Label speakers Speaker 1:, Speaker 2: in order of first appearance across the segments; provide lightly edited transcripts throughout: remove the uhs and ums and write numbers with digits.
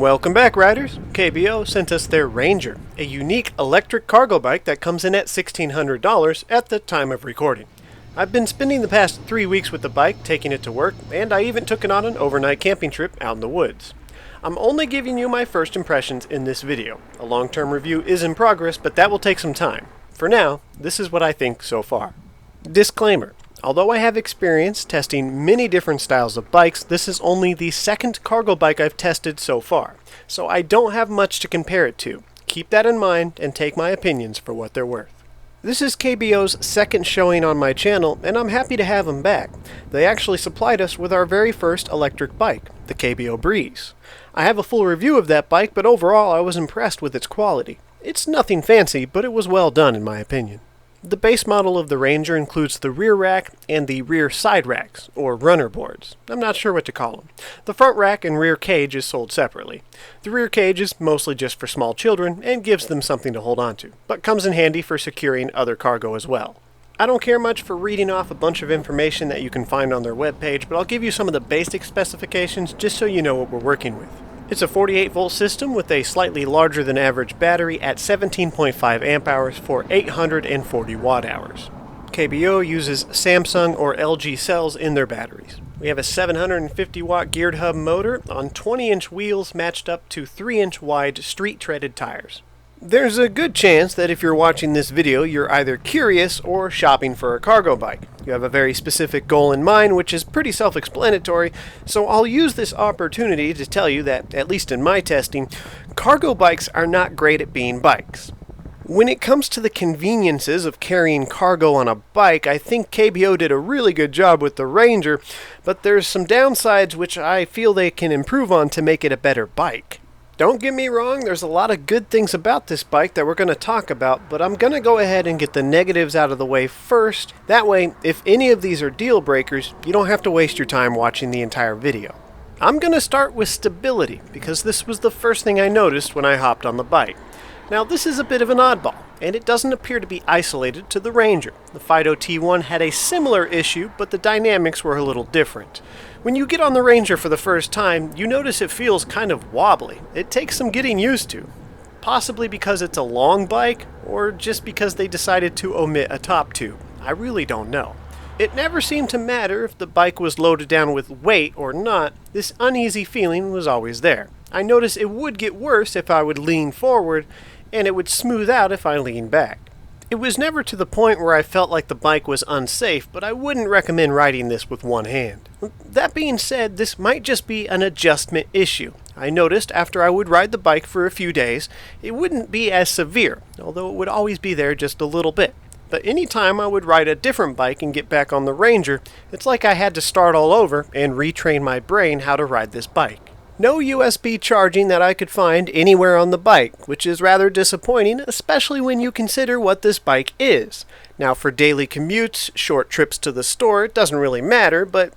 Speaker 1: Welcome back, riders. KBO sent us their Ranger, a unique electric cargo bike that comes in at $1,600 at the time of recording. I've been spending the past 3 weeks with the bike, taking it to work, and I even took it on an overnight camping trip out in the woods. I'm only giving you my first impressions in this video. A long-term review is in progress, but that will take some time. For now, this is what I think so far. Disclaimer. Although I have experience testing many different styles of bikes, this is only the second cargo bike I've tested so far, so I don't have much to compare it to. Keep that in mind and take my opinions for what they're worth. This is KBO's second showing on my channel, and I'm happy to have them back. They actually supplied us with our very first electric bike, the KBO Breeze. I have a full review of that bike, but overall I was impressed with its quality. It's nothing fancy, but it was well done in my opinion. The base model of the Ranger includes the rear rack and the rear side racks, or runner boards. I'm not sure what to call them. The front rack and rear cage is sold separately. The rear cage is mostly just for small children and gives them something to hold on to, but comes in handy for securing other cargo as well. I don't care much for reading off a bunch of information that you can find on their webpage, but I'll give you some of the basic specifications just so you know what we're working with. It's a 48-volt system with a slightly larger than average battery at 17.5 amp hours for 840 watt hours. KBO uses Samsung or LG cells in their batteries. We have a 750 watt geared hub motor on 20-inch wheels matched up to 3-inch wide street-treaded tires. There's a good chance that if you're watching this video, you're either curious or shopping for a cargo bike. You have a very specific goal in mind, which is pretty self-explanatory, so I'll use this opportunity to tell you that, at least in my testing, cargo bikes are not great at being bikes. When it comes to the conveniences of carrying cargo on a bike, I think KBO did a really good job with the Ranger, but there's some downsides which I feel they can improve on to make it a better bike. Don't get me wrong, there's a lot of good things about this bike that we're going to talk about, but I'm going to go ahead and get the negatives out of the way first. That way, if any of these are deal breakers, you don't have to waste your time watching the entire video. I'm going to start with stability, because this was the first thing I noticed when I hopped on the bike. Now, this is a bit of an oddball, and it doesn't appear to be isolated to the Ranger. The Fido T1 had a similar issue, but the dynamics were a little different. When you get on the Ranger for the first time, you notice it feels kind of wobbly. It takes some getting used to. Possibly because it's a long bike, or just because they decided to omit a top tube. I really don't know. It never seemed to matter if the bike was loaded down with weight or not, this uneasy feeling was always there. I noticed it would get worse if I would lean forward, and it would smooth out if I leaned back. It was never to the point where I felt like the bike was unsafe, but I wouldn't recommend riding this with one hand. That being said, this might just be an adjustment issue. I noticed after I would ride the bike for a few days, it wouldn't be as severe, although it would always be there just a little bit. But anytime I would ride a different bike and get back on the Ranger, it's like I had to start all over and retrain my brain how to ride this bike. No USB charging that I could find anywhere on the bike, which is rather disappointing, especially when you consider what this bike is. Now, for daily commutes, short trips to the store, it doesn't really matter, but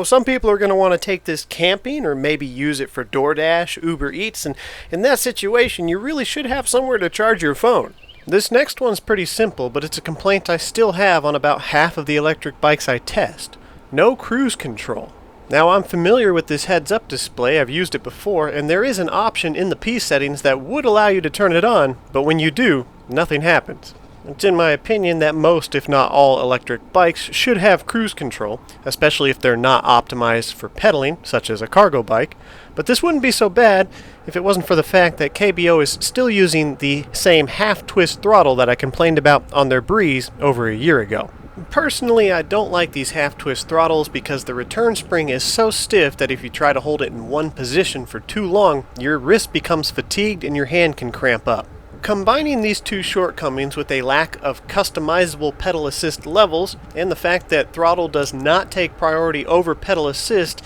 Speaker 1: some people are going to want to take this camping or maybe use it for DoorDash, Uber Eats, and in that situation, you really should have somewhere to charge your phone. This next one's pretty simple, but it's a complaint I still have on about half of the electric bikes I test. No cruise control. Now, I'm familiar with this heads-up display, I've used it before, and there is an option in the P settings that would allow you to turn it on, but when you do, nothing happens. It's in my opinion that most, if not all, electric bikes should have cruise control, especially if they're not optimized for pedaling, such as a cargo bike, but this wouldn't be so bad if it wasn't for the fact that KBO is still using the same half-twist throttle that I complained about on their Breeze over a year ago. Personally, I don't like these half-twist throttles because the return spring is so stiff that if you try to hold it in one position for too long, your wrist becomes fatigued and your hand can cramp up. Combining these two shortcomings with a lack of customizable pedal assist levels and the fact that throttle does not take priority over pedal assist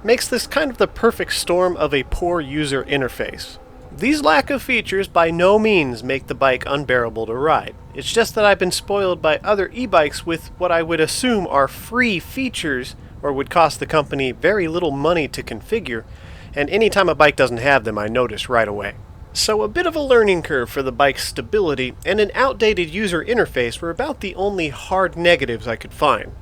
Speaker 1: makes this kind of the perfect storm of a poor user interface. These lack of features by no means make the bike unbearable to ride. It's just that I've been spoiled by other e-bikes with what I would assume are free features or would cost the company very little money to configure, and anytime a bike doesn't have them I notice right away. So a bit of a learning curve for the bike's stability and an outdated user interface were about the only hard negatives I could find.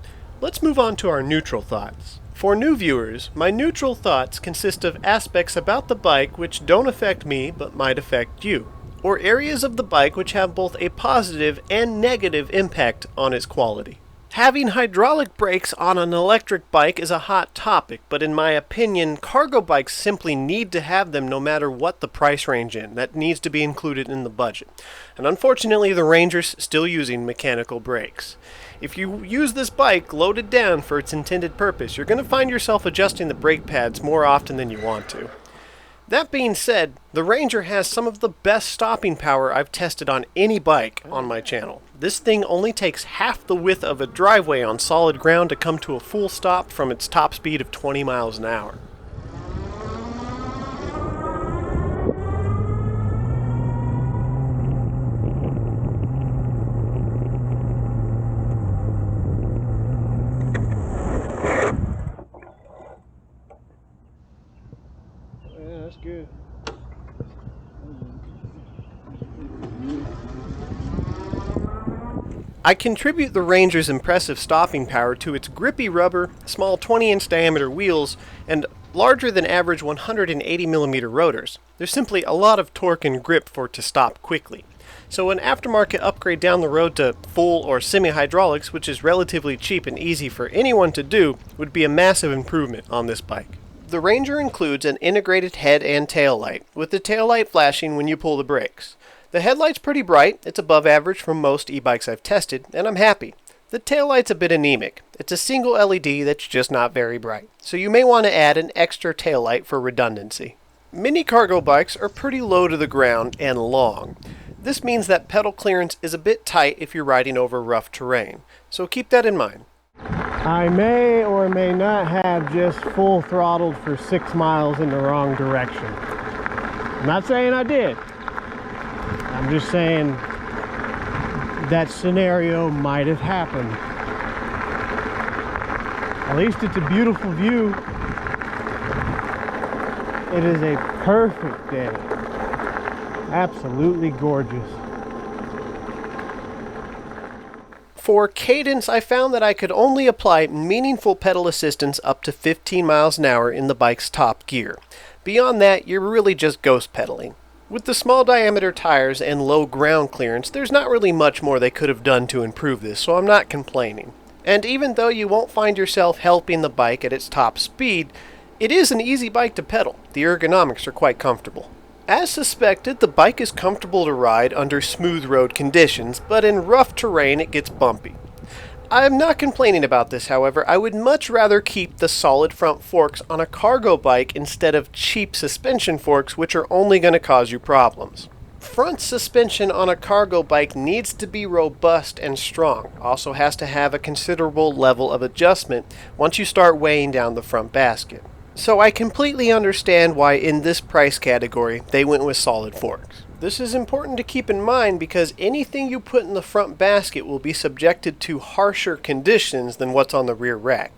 Speaker 1: Let's move on to our neutral thoughts. For new viewers, my neutral thoughts consist of aspects about the bike which don't affect me but might affect you, or areas of the bike which have both a positive and negative impact on its quality. Having hydraulic brakes on an electric bike is a hot topic, but in my opinion, cargo bikes simply need to have them no matter what the price range in. That needs to be included in the budget. And unfortunately, the Ranger's still using mechanical brakes. If you use this bike loaded down for its intended purpose, you're going to find yourself adjusting the brake pads more often than you want to. That being said, the Ranger has some of the best stopping power I've tested on any bike on my channel. This thing only takes half the width of a driveway on solid ground to come to a full stop from its top speed of 20 miles an hour. Yeah, that's good. I contribute the Ranger's impressive stopping power to its grippy rubber, small 20-inch diameter wheels, and larger than average 180mm rotors. There's simply a lot of torque and grip for it to stop quickly. So an aftermarket upgrade down the road to full or semi-hydraulics, which is relatively cheap and easy for anyone to do, would be a massive improvement on this bike. The Ranger includes an integrated head and tail light, with the tail light flashing when you pull the brakes. The headlight's pretty bright, it's above average from most e-bikes I've tested, and I'm happy. The taillight's a bit anemic. It's a single LED that's just not very bright, so you may want to add an extra taillight for redundancy. Mini cargo bikes are pretty low to the ground and long. This means that pedal clearance is a bit tight if you're riding over rough terrain, so keep that in mind. I may or may not have just full throttled for 6 miles in the wrong direction. I'm not saying I did. I'm just saying that scenario might have happened. At least it's a beautiful view. It is a perfect day. Absolutely gorgeous. For cadence, I found that I could only apply meaningful pedal assistance up to 15 miles an hour in the bike's top gear. Beyond that, you're really just ghost pedaling. With the small diameter tires and low ground clearance, there's not really much more they could have done to improve this, so I'm not complaining. And even though you won't find yourself helping the bike at its top speed, it is an easy bike to pedal. The ergonomics are quite comfortable. As suspected, the bike is comfortable to ride under smooth road conditions, but in rough terrain it gets bumpy. I'm not complaining about this, however. I would much rather keep the solid front forks on a cargo bike instead of cheap suspension forks, which are only going to cause you problems. Front suspension on a cargo bike needs to be robust and strong. Also has to have a considerable level of adjustment once you start weighing down the front basket. So I completely understand why in this price category they went with solid forks. This is important to keep in mind because anything you put in the front basket will be subjected to harsher conditions than what's on the rear rack.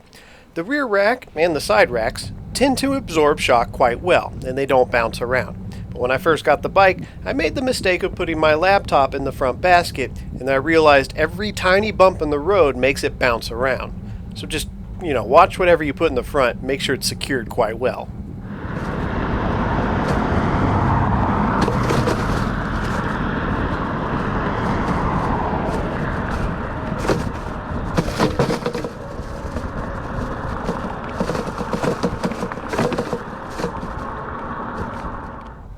Speaker 1: The rear rack and the side racks tend to absorb shock quite well, and they don't bounce around. But when I first got the bike, I made the mistake of putting my laptop in the front basket, and I realized every tiny bump in the road makes it bounce around. So just, watch whatever you put in the front, make sure it's secured quite well.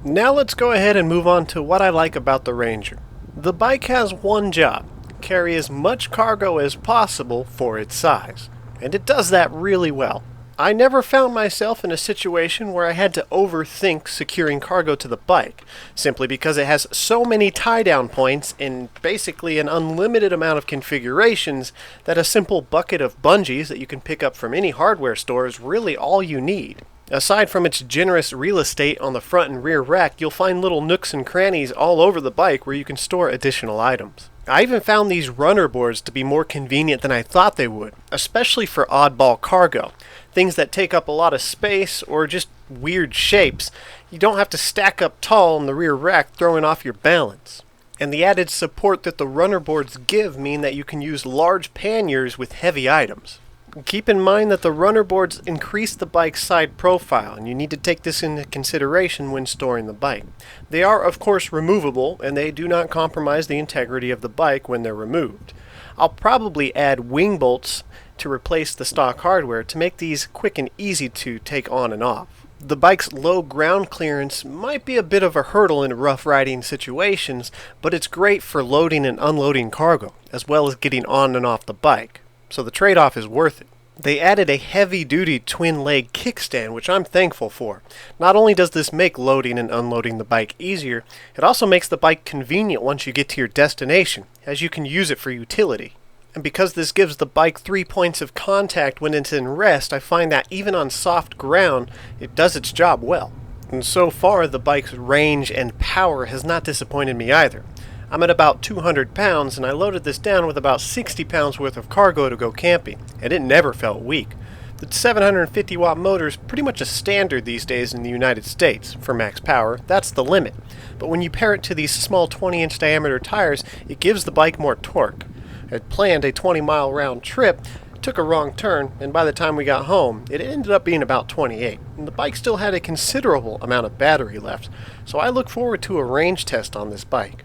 Speaker 1: Now let's go ahead and move on to what I like about the Ranger. The bike has one job: carry as much cargo as possible for its size. And it does that really well. I never found myself in a situation where I had to overthink securing cargo to the bike, simply because it has so many tie-down points and basically an unlimited amount of configurations that a simple bucket of bungees that you can pick up from any hardware store is really all you need. Aside from its generous real estate on the front and rear rack, you'll find little nooks and crannies all over the bike where you can store additional items. I even found these runner boards to be more convenient than I thought they would, especially for oddball cargo. Things that take up a lot of space or just weird shapes. You don't have to stack up tall in the rear rack, throwing off your balance. And the added support that the runner boards give mean that you can use large panniers with heavy items. Keep in mind that the runner boards increase the bike's side profile, and you need to take this into consideration when storing the bike. They are, of course, removable, and they do not compromise the integrity of the bike when they're removed. I'll probably add wing bolts to replace the stock hardware to make these quick and easy to take on and off. The bike's low ground clearance might be a bit of a hurdle in rough riding situations, but it's great for loading and unloading cargo, as well as getting on and off the bike, so the trade-off is worth it. They added a heavy-duty twin-leg kickstand, which I'm thankful for. Not only does this make loading and unloading the bike easier, it also makes the bike convenient once you get to your destination, as you can use it for utility. And because this gives the bike 3 points of contact when it's in rest, I find that even on soft ground, it does its job well. And so far, the bike's range and power has not disappointed me either. I'm at about 200 pounds, and I loaded this down with about 60 pounds worth of cargo to go camping, and it never felt weak. The 750 watt motor is pretty much a standard these days in the United States. For max power, that's the limit. But when you pair it to these small 20-inch diameter tires, it gives the bike more torque. I had planned a 20-mile round trip, took a wrong turn, and by the time we got home, it ended up being about 28. And the bike still had a considerable amount of battery left, so I look forward to a range test on this bike.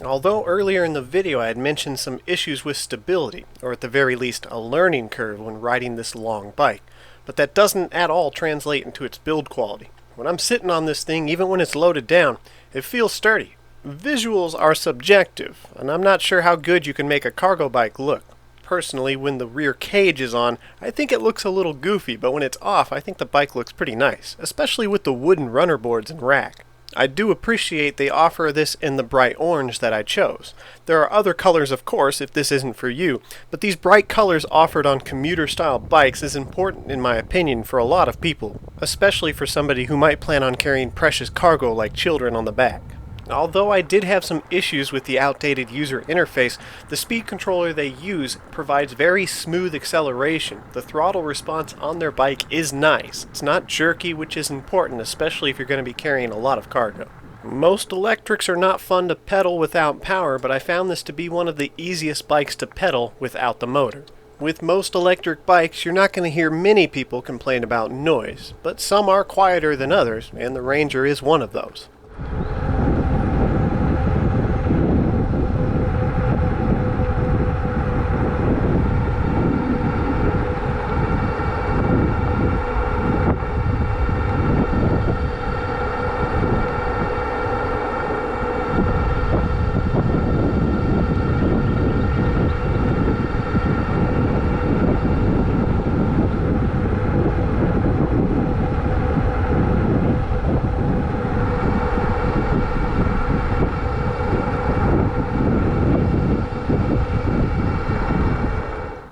Speaker 1: Although earlier in the video I had mentioned some issues with stability, or at the very least a learning curve when riding this long bike, but that doesn't at all translate into its build quality. When I'm sitting on this thing, even when it's loaded down, it feels sturdy. Visuals are subjective, and I'm not sure how good you can make a cargo bike look. Personally, when the rear cage is on, I think it looks a little goofy, but when it's off, I think the bike looks pretty nice, especially with the wooden runner boards and rack. I do appreciate they offer this in the bright orange that I chose. There are other colors, of course, if this isn't for you, but these bright colors offered on commuter-style bikes is important in my opinion for a lot of people, especially for somebody who might plan on carrying precious cargo like children on the back. Although I did have some issues with the outdated user interface, the speed controller they use provides very smooth acceleration. The throttle response on their bike is nice. It's not jerky, which is important, especially if you're going to be carrying a lot of cargo. Most electrics are not fun to pedal without power, but I found this to be one of the easiest bikes to pedal without the motor. With most electric bikes, you're not going to hear many people complain about noise, but some are quieter than others, and the Ranger is one of those.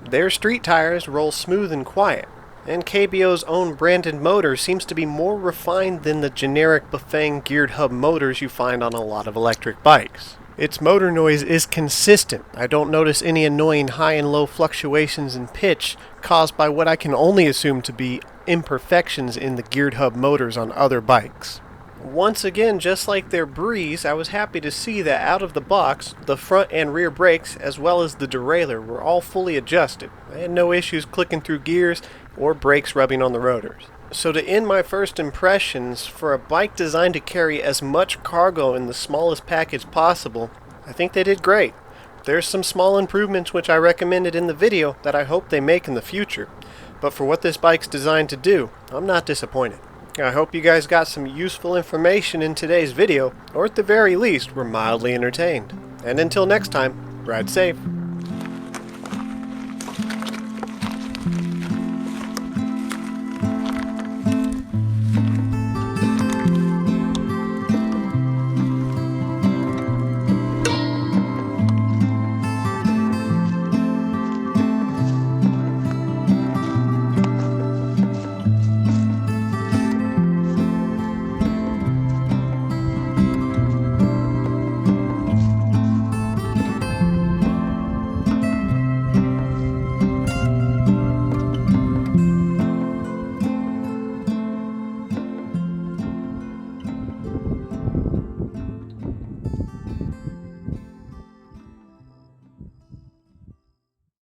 Speaker 1: Their street tires roll smooth and quiet, and KBO's own branded motor seems to be more refined than the generic Bafang geared hub motors you find on a lot of electric bikes. Its motor noise is consistent. I don't notice any annoying high and low fluctuations in pitch caused by what I can only assume to be imperfections in the geared hub motors on other bikes. Once again, just like their Breeze, I was happy to see that out of the box, the front and rear brakes, as well as the derailleur, were all fully adjusted. I had no issues clicking through gears or brakes rubbing on the rotors. So to end my first impressions, for a bike designed to carry as much cargo in the smallest package possible, I think they did great. There's some small improvements which I recommended in the video that I hope they make in the future. But for what this bike's designed to do, I'm not disappointed. I hope you guys got some useful information in today's video, or at the very least, were mildly entertained. And until next time, ride safe.